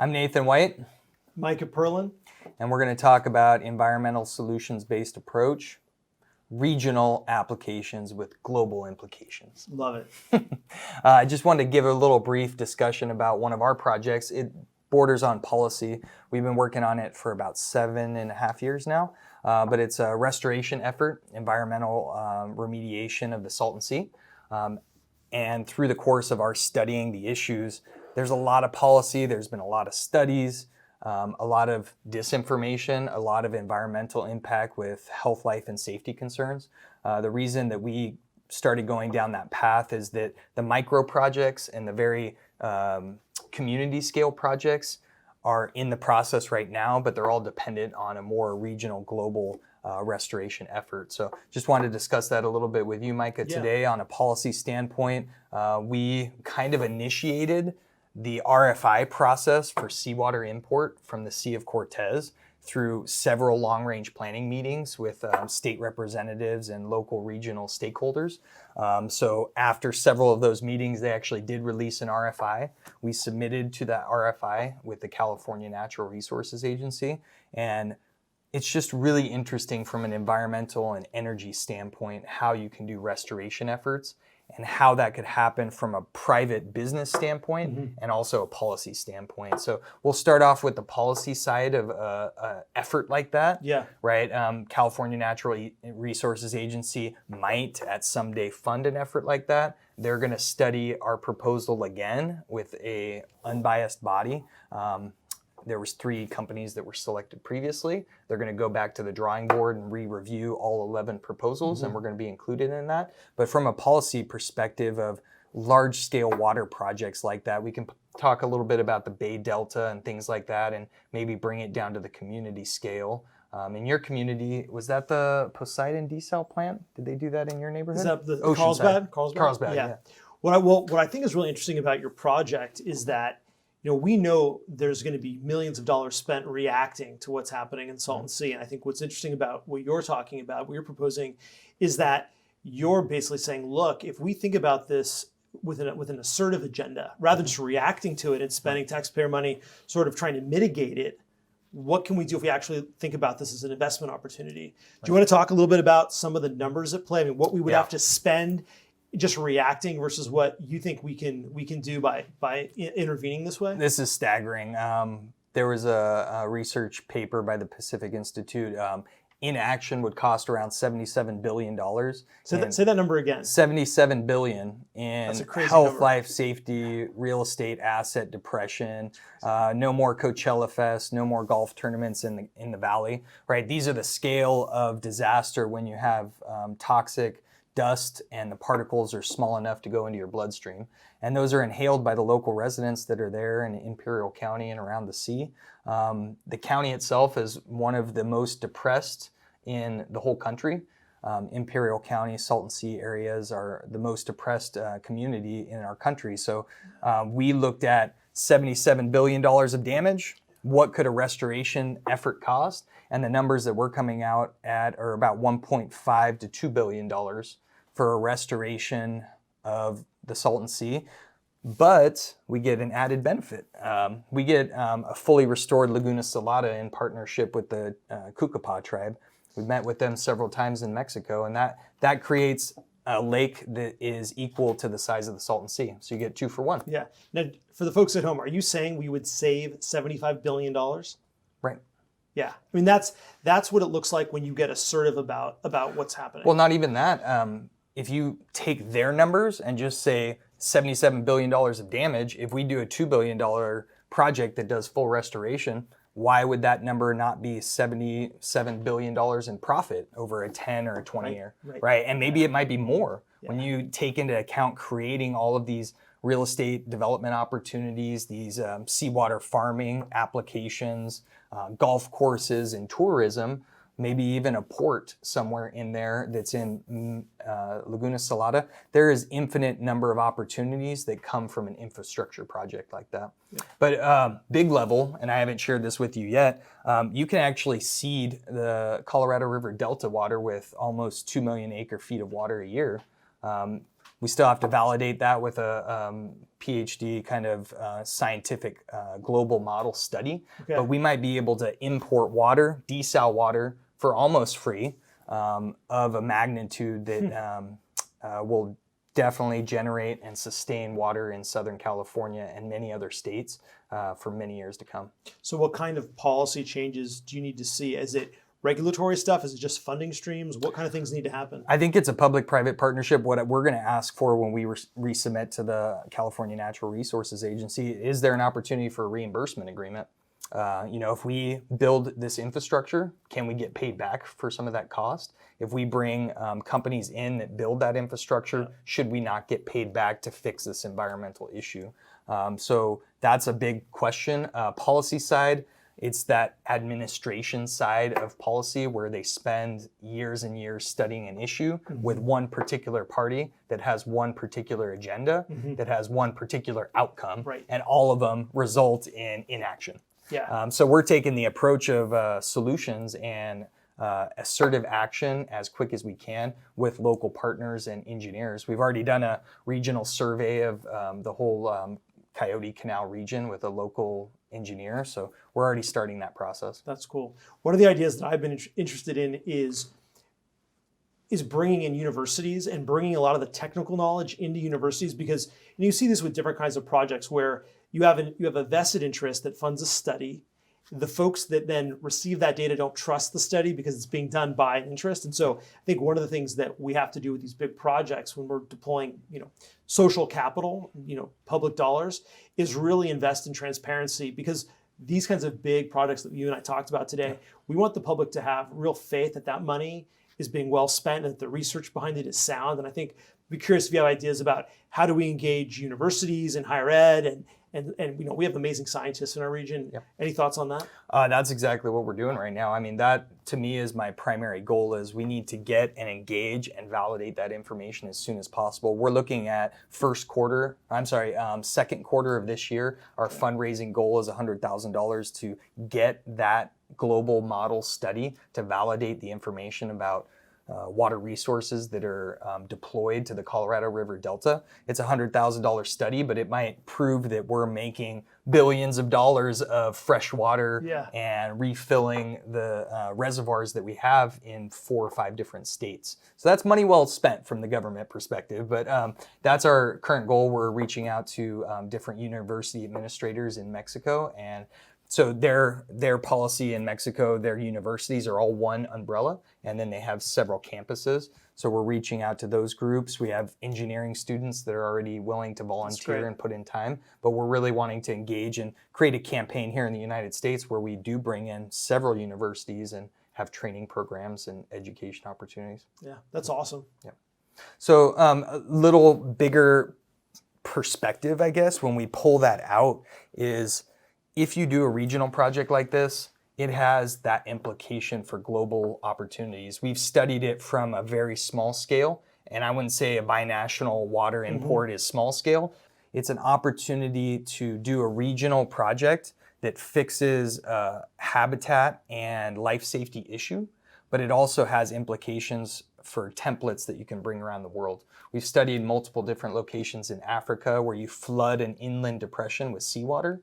I'm Nathan White. Micah Perlin. And we're going to talk about environmental solutions-based approach, regional applications with global implications. Love it. I just wanted to give a little brief discussion about one of our projects. It borders on policy. We've been working on it for about 7.5 years now, but it's a restoration effort, environmental remediation of the Salton Sea. And through the course of our studying the issues, there's a lot of policy, there's been a lot of studies, a lot of disinformation, a lot of environmental impact with health, life, and safety concerns. The reason that we started going down that path is that the micro projects and the very community scale projects are in the process right now, but they're all dependent on a more regional, global restoration effort. So just wanted to discuss that a little bit with you, Micah, today on a policy standpoint. We kind of initiated the RFI process for seawater import from the Sea of Cortez through several long-range planning meetings with state representatives and local regional stakeholders. So after several of those meetings, they actually did release an RFI. We submitted to that RFI with the California Natural Resources Agency, and it's just really interesting from an environmental and energy standpoint how you can do restoration efforts and how that could happen from a private business standpoint and also a policy standpoint. So we'll start off with the policy side of an effort like that. Yeah. Right. California Natural Resources Agency might at some day fund an effort like that. They're going to study our proposal again with a unbiased body. There was 3 companies that were selected previously. They're going to go back to the drawing board and re-review all 11 proposals, and we're going to be included in that. But from a policy perspective of large-scale water projects like that, we can talk a little bit about the Bay Delta and things like that, and maybe bring it down to the community scale. In your community, was that the Poseidon desal plant? Did they do that in your neighborhood? Is that the Carlsbad? Carlsbad, yeah. What I think is really interesting about your project is that we know there's going to be millions of dollars spent reacting to what's happening in Salton Sea. And I think what's interesting about what you're talking about, what you're proposing, is that you're basically saying, look, if we think about this with an assertive agenda, rather than just reacting to it and spending taxpayer money sort of trying to mitigate it, what can we do if we actually think about this as an investment opportunity? Do you want to talk a little bit about some of the numbers at play? I mean, what we would have to spend just reacting versus what you think we can do by intervening this way? This is staggering. There was a research paper by the Pacific Institute. Inaction would cost around $77 billion. Say that number again. $77 billion in That's a crazy health, number. life, safety, real estate, asset depression. No more Coachella Fest. No more golf tournaments in the valley. Right? These are the scale of disaster when you have toxic dust and the particles are small enough to go into your bloodstream. And those are inhaled by the local residents that are there in Imperial County and around the sea. The county itself is one of the most depressed in the whole country. Imperial County, Salton Sea areas are the most depressed community in our country. So we looked at $77 billion of damage. What could a restoration effort cost? And the numbers that we're coming out at are about $1.5 to $2 billion for a restoration of the Salton Sea. But we get an added benefit. We get a fully restored Laguna Salada in partnership with the Cucapá tribe. We've met with them several times in Mexico, and that creates a lake that is equal to the size of the Salton Sea. So you get 2 for 1. Yeah. Now, for the folks at home, are you saying we would save $75 billion? Right. Yeah. I mean, that's what it looks like when you get assertive about what's happening. Well, not even that. If you take their numbers and just say $77 billion of damage, if we do a $2 billion project that does full restoration, why would that number not be $77 billion in profit over a 10 or a 20 year, right? And maybe it might be more when you take into account creating all of these real estate development opportunities, these seawater farming applications, golf courses and tourism, maybe even a port somewhere in there that's in Laguna Salada. There is infinite number of opportunities that come from an infrastructure project like that. Yeah. But big level, and I haven't shared this with you yet, you can actually seed the Colorado River Delta water with almost 2 million acre feet of water a year. We still have to validate that with a PhD kind of scientific global model study. Okay. But we might be able to import water, desal water for almost free of a magnitude that will definitely generate and sustain water in Southern California and many other states for many years to come. So what kind of policy changes do you need to see? Is it regulatory stuff? Is it just funding streams? What kind of things need to happen? I think it's a public-private partnership. What we're going to ask for when we resubmit to the California Natural Resources Agency, is there an opportunity for a reimbursement agreement? If we build this infrastructure, can we get paid back for some of that cost? If we bring companies in that build that infrastructure, should we not get paid back to fix this environmental issue? So that's a big question. Policy side, it's that administration side of policy where they spend years and years studying an issue with one particular party that has one particular agenda, that has one particular outcome, and all of them result in inaction. Yeah. So we're taking the approach of solutions and assertive action as quick as we can with local partners and engineers. We've already done a regional survey of the whole Coyote Canal region with a local engineer. So we're already starting that process. That's cool. One of the ideas that I've been interested in is bringing in universities and bringing a lot of the technical knowledge into universities, because you see this with different kinds of projects where you have a vested interest that funds a study. The folks that then receive that data don't trust the study because it's being done by an interest. And so I think one of the things that we have to do with these big projects when we're deploying, social capital, public dollars, is really invest in transparency, because these kinds of big projects that you and I talked about today, we want the public to have real faith that that money is being well spent and that the research behind it is sound. And I think I'd be curious if you have ideas about how do we engage universities and higher ed, and we have amazing scientists in our region. Yep. Any thoughts on that? That's exactly what we're doing right now. I mean, that to me is my primary goal, is we need to get and engage and validate that information as soon as possible. We're looking at second quarter of this year. Our fundraising goal is $100,000 to get that global model study to validate the information about water resources that are deployed to the Colorado River Delta. It's a $100,000 study, but it might prove that we're making billions of dollars of fresh water and refilling the reservoirs that we have in 4 or 5 different states. So that's money well spent from the government perspective, but that's our current goal. We're reaching out to different university administrators in Mexico, and so their policy in Mexico, their universities are all one umbrella, and then they have several campuses. So we're reaching out to those groups. We have engineering students that are already willing to volunteer and put in time, but we're really wanting to engage and create a campaign here in the United States where we do bring in several universities and have training programs and education opportunities. Yeah, that's awesome. Yeah. So a little bigger perspective, I guess, when we pull that out is, if you do a regional project like this, it has that implication for global opportunities. We've studied it from a very small scale, and I wouldn't say a binational water import is small scale. It's an opportunity to do a regional project that fixes a habitat and life safety issue, but it also has implications for templates that you can bring around the world. We've studied multiple different locations in Africa where you flood an inland depression with seawater.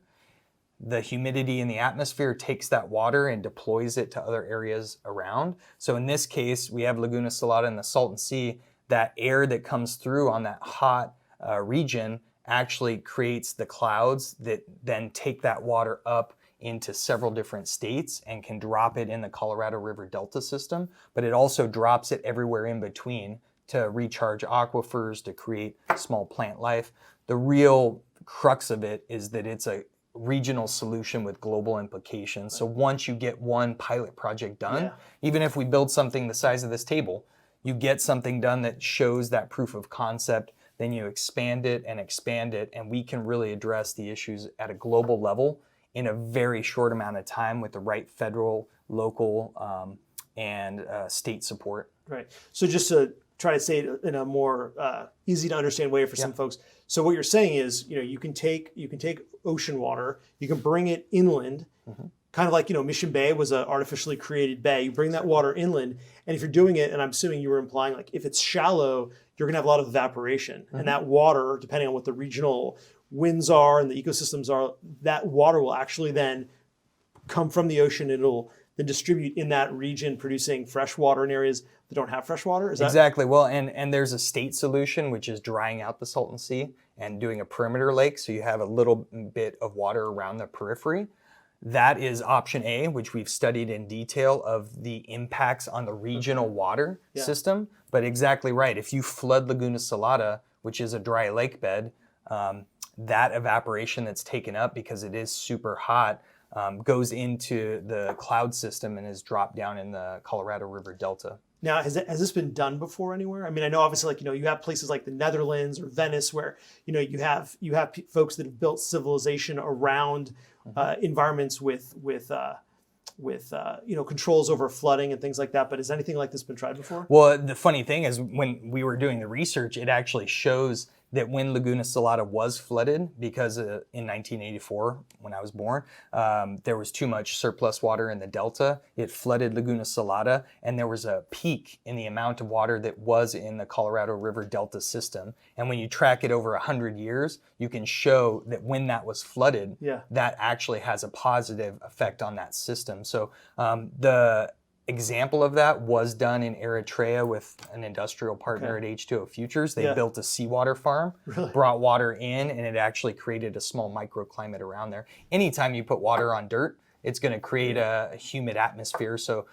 The humidity in the atmosphere takes that water and deploys it to other areas around. So in this case, we have Laguna Salada in the Salton Sea. That air that comes through on that hot region actually creates the clouds that then take that water up into several different states and can drop it in the Colorado River Delta system, but it also drops it everywhere in between to recharge aquifers, to create small plant life. The real crux of it is that it's a regional solution with global implications. So once you get one pilot project done, even if we build something the size of this table, you get something done that shows that proof of concept, then you expand it, and we can really address the issues at a global level in a very short amount of time with the right federal, local, and state support. Right. So just to try to say it in a more easy to understand way for some folks. So what you're saying is, you can take ocean water, you can bring it inland, kind of like, Mission Bay was an artificially created bay. You bring that water inland, and if you're doing it, and I'm assuming you were implying like if it's shallow, you're going to have a lot of evaporation, and that water, depending on what the regional winds are and the ecosystems are, that water will actually then come from the ocean. It'll then distribute in that region, producing fresh water in areas that don't have fresh water. Is that Exactly. Well, and there's a state solution, which is drying out the Salton Sea and doing a perimeter lake, so you have a little bit of water around the periphery. That is option A, which we've studied in detail of the impacts on the regional water system. But exactly right. If you flood Laguna Salada, which is a dry lake bed, that evaporation that's taken up because it is super hot goes into the cloud system and is dropped down in the Colorado River Delta. Now, has this been done before anywhere? I mean, I know obviously, like, you have places like the Netherlands or Venice where, you have folks that have built civilization around environments with controls over flooding and things like that. But has anything like this been tried before? Well, the funny thing is when we were doing the research, it actually shows that when Laguna Salada was flooded, because in 1984, when I was born, there was too much surplus water in the delta. It flooded Laguna Salada, and there was a peak in the amount of water that was in the Colorado River Delta system. And when you track it over 100 years, you can show that when that was flooded, that actually has a positive effect on that system. So the example of that was done in Eritrea with an industrial partner at H2O Futures. They built a seawater farm, brought water in, and it actually created a small microclimate around there. Anytime you put water on dirt, it's going to create a humid atmosphere. So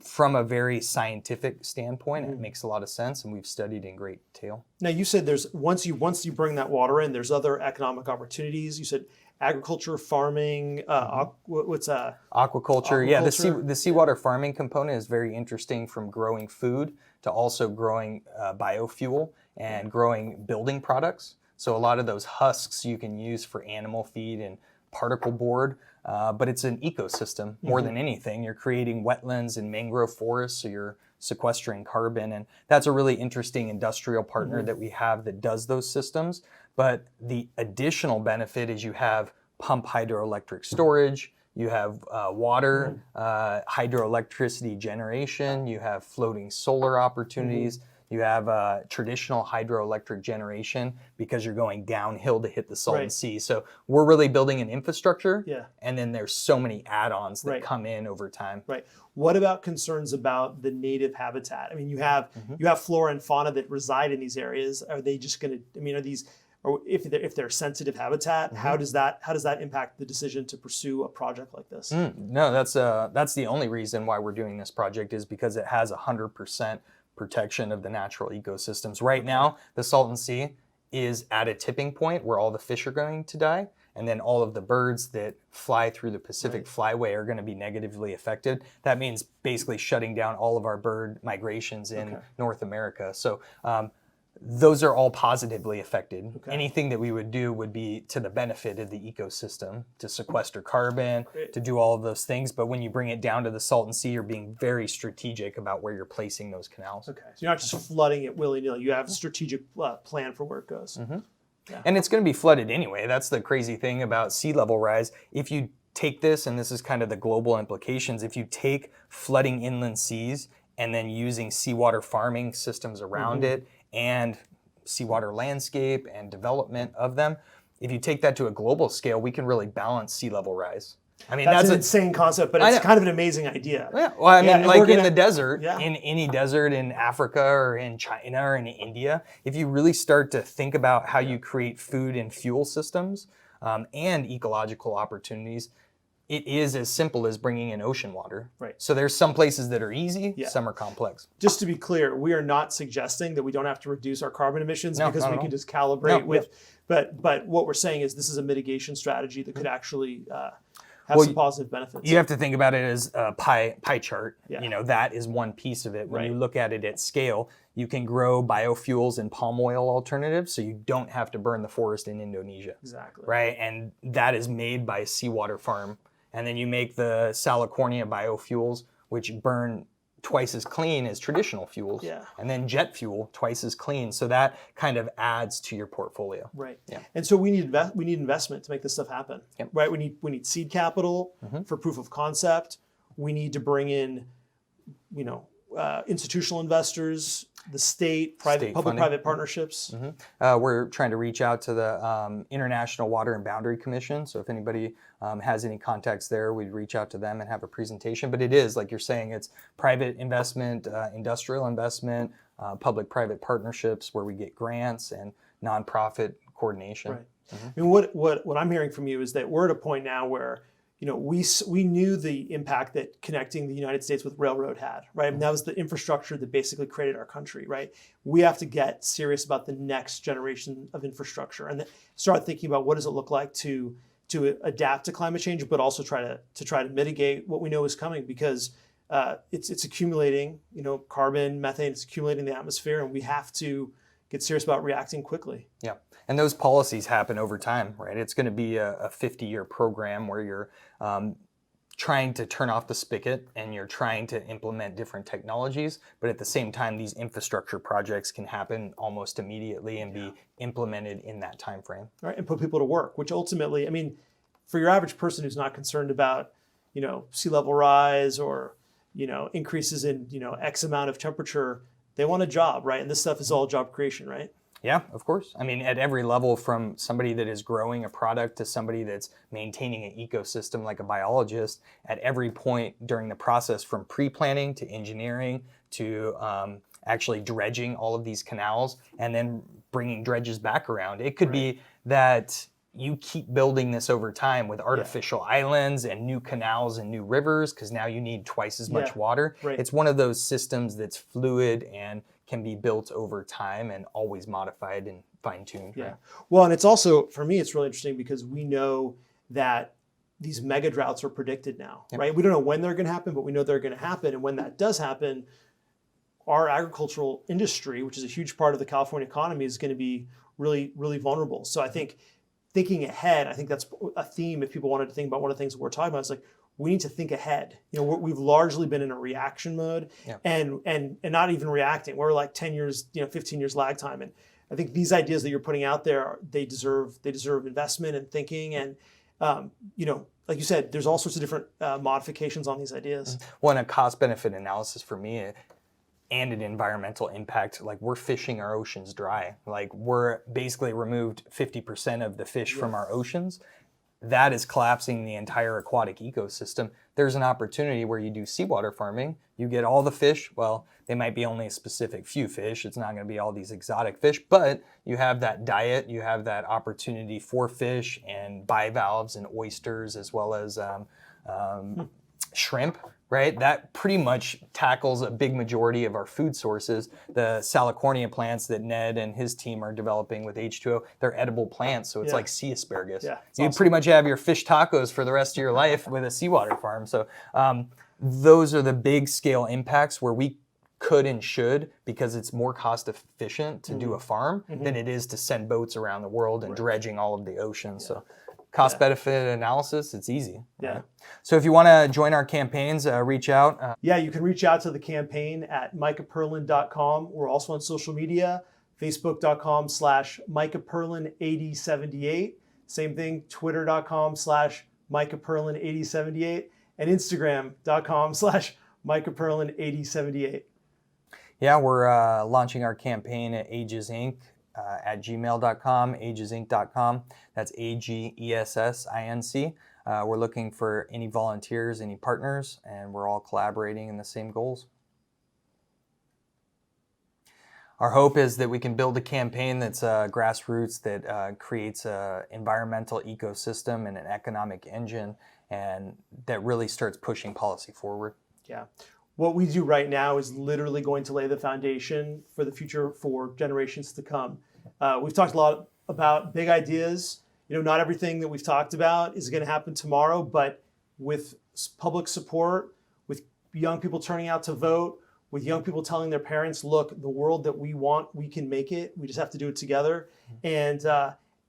from a very scientific standpoint, it makes a lot of sense, and we've studied in great detail. Now, you said there's once you bring that water in, there's other economic opportunities. You said agriculture, farming, aquaculture. Yeah, the seawater farming component is very interesting, from growing food to also growing biofuel and growing building products. So a lot of those husks you can use for animal feed and particle board, but it's an ecosystem more than anything. You're creating wetlands and mangrove forests, so you're sequestering carbon, and that's a really interesting industrial partner that we have that does those systems. But the additional benefit is you have pump hydroelectric storage, you have water, hydroelectricity generation, you have floating solar opportunities, you have traditional hydroelectric generation because you're going downhill to hit the Salton Sea. So we're really building an infrastructure, and then there's so many add-ons that come in over time. Right. What about concerns about the native habitat? I mean, you have flora and fauna that reside in these areas. Are they just going to? I mean, are these? Or if they're sensitive habitat, how does that impact the decision to pursue a project like this? No, that's the only reason why we're doing this project, is because it has 100% protection of the natural ecosystems. Right now, the Salton Sea is at a tipping point where all the fish are going to die, and then all of the birds that fly through the Pacific Flyway are going to be negatively affected. That means basically shutting down all of our bird migrations in North America. So those are all positively affected. Anything that we would do would be to the benefit of the ecosystem, to sequester carbon, to do all of those things. But when you bring it down to the Salton Sea, you're being very strategic about where you're placing those canals. Okay, so you're not just flooding it willy-nilly. You have a strategic plan for where it goes. And it's going to be flooded anyway. That's the crazy thing about sea level rise. If you take this, and this is kind of the global implications, if you take flooding inland seas and then using seawater farming systems around it, and seawater landscape and development of them, if you take that to a global scale, we can really balance sea level rise. I mean, that's an insane concept, but it's kind of an amazing idea. Yeah, well, I mean, like in the desert, in any desert in Africa or in China or in India, if you really start to think about how you create food and fuel systems and ecological opportunities, it is as simple as bringing in ocean water. So there's some places that are easy, some are complex. Just to be clear, we are not suggesting that we don't have to reduce our carbon emissions because we can just calibrate with. But what we're saying is this is a mitigation strategy that could actually have some positive benefits. You have to think about it as a pie chart. You know, that is one piece of it. When you look at it at scale, you can grow biofuels and palm oil alternatives, so you don't have to burn the forest in Indonesia. Right, and that is made by a seawater farm. And then you make the Salicornia biofuels, which burn twice as clean as traditional fuels. Yeah. And then jet fuel, twice as clean. So that kind of adds to your portfolio. Right. Yeah. And so we need investment to make this stuff happen. Yep. Right. We need seed capital for proof of concept. We need to bring in, institutional investors, the state, public-private partnerships. We're trying to reach out to the International Water and Boundary Commission. So if anybody has any contacts there, we'd reach out to them and have a presentation. But it is, like you're saying, it's private investment, industrial investment, public-private partnerships where we get grants and nonprofit coordination. Right. I mean, what I'm hearing from you is that we're at a point now where we knew the impact that connecting the United States with railroad had, right? I mean, that was the infrastructure that basically created our country, right? We have to get serious about the next generation of infrastructure and start thinking about what does it look like to adapt to climate change, but also try to mitigate what we know is coming, because it's accumulating, carbon, methane, it's accumulating in the atmosphere, and we have to get serious about reacting quickly. Yeah. And those policies happen over time, right? It's going to be a 50-year program where you're trying to turn off the spigot and you're trying to implement different technologies. But at the same time, these infrastructure projects can happen almost immediately and be implemented in that time frame. Right. And put people to work, which ultimately, I mean, for your average person who's not concerned about, sea level rise or, increases in, X amount of temperature, they want a job, right? And this stuff is all job creation, right? Yeah, of course. I mean, at every level, from somebody that is growing a product to somebody that's maintaining an ecosystem like a biologist, at every point during the process, from pre-planning to engineering to actually dredging all of these canals and then bringing dredges back around. It could be that you keep building this over time with artificial islands and new canals and new rivers, because now you need twice as much water. Right. It's one of those systems that's fluid and can be built over time and always modified and fine-tuned. Yeah. Right? Well, and it's also, for me, it's really interesting because we know that these mega droughts are predicted now, right? We don't know when they're going to happen, but we know they're going to happen. And when that does happen, our agricultural industry, which is a huge part of the California economy, is going to be really, really vulnerable. So I think thinking ahead, I think that's a theme. If people wanted to think about one of the things that we're talking about, it's like, we need to think ahead. We've largely been in a reaction mode and not even reacting. We're like 10 years, 15 years lag time. And I think these ideas that you're putting out there, they deserve investment and thinking. And, like you said, there's all sorts of different modifications on these ideas. Well, and a cost benefit analysis for me and an environmental impact, like we're fishing our oceans dry. Like we're basically removed 50% of the fish from our oceans. That is collapsing the entire aquatic ecosystem. There's an opportunity where you do seawater farming. You get all the fish. Well, they might be only a specific few fish. It's not going to be all these exotic fish, but you have that diet. You have that opportunity for fish and bivalves and oysters, as well as shrimp, right? That pretty much tackles a big majority of our food sources. The salicornia plants that Ned and his team are developing with H2O, they're edible plants, so it's like sea asparagus. Yeah, you pretty much have your fish tacos for the rest of your life with a seawater farm. So those are the big scale impacts where we could and should, because it's more cost efficient to do a farm than it is to send boats around the world and dredging all of the oceans. So cost benefit analysis, it's easy. Yeah. Right? So if you want to join our campaigns, reach out. You can reach out to the campaign at micahperlin.com. We're also on social media, facebook.com/micahperlin8078. Same thing, twitter.com/micahperlin8078 and instagram.com/micahperlin8078. Yeah, we're launching our campaign at Ages Inc. At gmail.com, agesinc.com. That's AGESSINC. We're looking for any volunteers, any partners, and we're all collaborating in the same goals. Our hope is that we can build a campaign that's grassroots, that creates an environmental ecosystem and an economic engine, and that really starts pushing policy forward. Yeah. What we do right now is literally going to lay the foundation for the future for generations to come. We've talked a lot about big ideas. Not everything that we've talked about is going to happen tomorrow, but with public support, with young people turning out to vote, with young people telling their parents, look, the world that we want, we can make it. We just have to do it together. And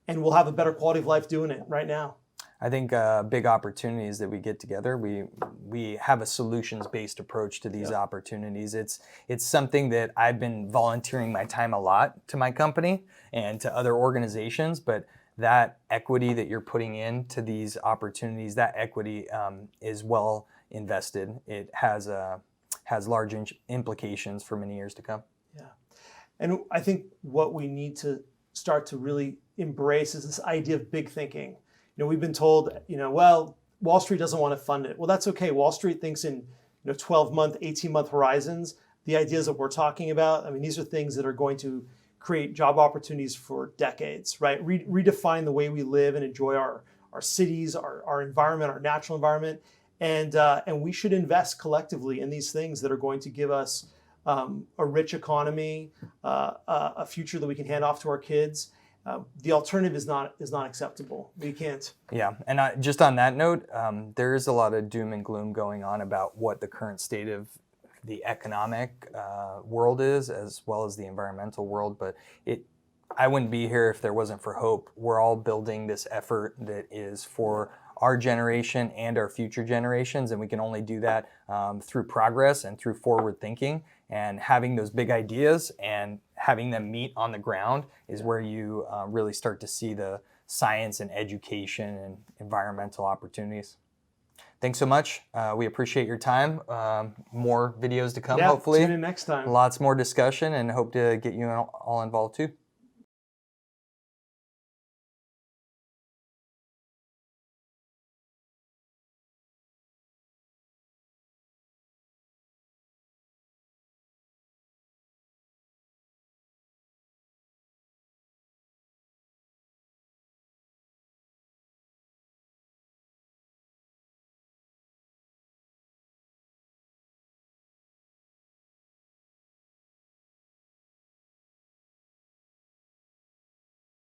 we'll have a better quality of life doing it right now. I think big opportunities that we get together, we have a solutions-based approach to these opportunities. It's something that I've been volunteering my time a lot to my company and to other organizations, but that equity that you're putting into these opportunities, that equity is well invested. It has large implications for many years to come. Yeah. And I think what we need to start to really embrace is this idea of big thinking. We've been told, well, Wall Street doesn't want to fund it. Well, that's okay. Wall Street thinks in 12-month, 18-month horizons. The ideas that we're talking about, I mean, these are things that are going to create job opportunities for decades, right? Redefine the way we live and enjoy our cities, our environment, our natural environment. And we should invest collectively in these things that are going to give us a rich economy, a future that we can hand off to our kids. The alternative is not acceptable. We can't. Yeah, and just on that note, there is a lot of doom and gloom going on about what the current state of the economic world is, as well as the environmental world. But I wouldn't be here if there wasn't for hope. We're all building this effort that is for our generation and our future generations, and we can only do that through progress and through forward thinking. And having those big ideas and having them meet on the ground is where you really start to see the science and education and environmental opportunities. Thanks so much. We appreciate your time. More videos to come, hopefully. Tune in next time. Lots more discussion, and hope to get you all involved too.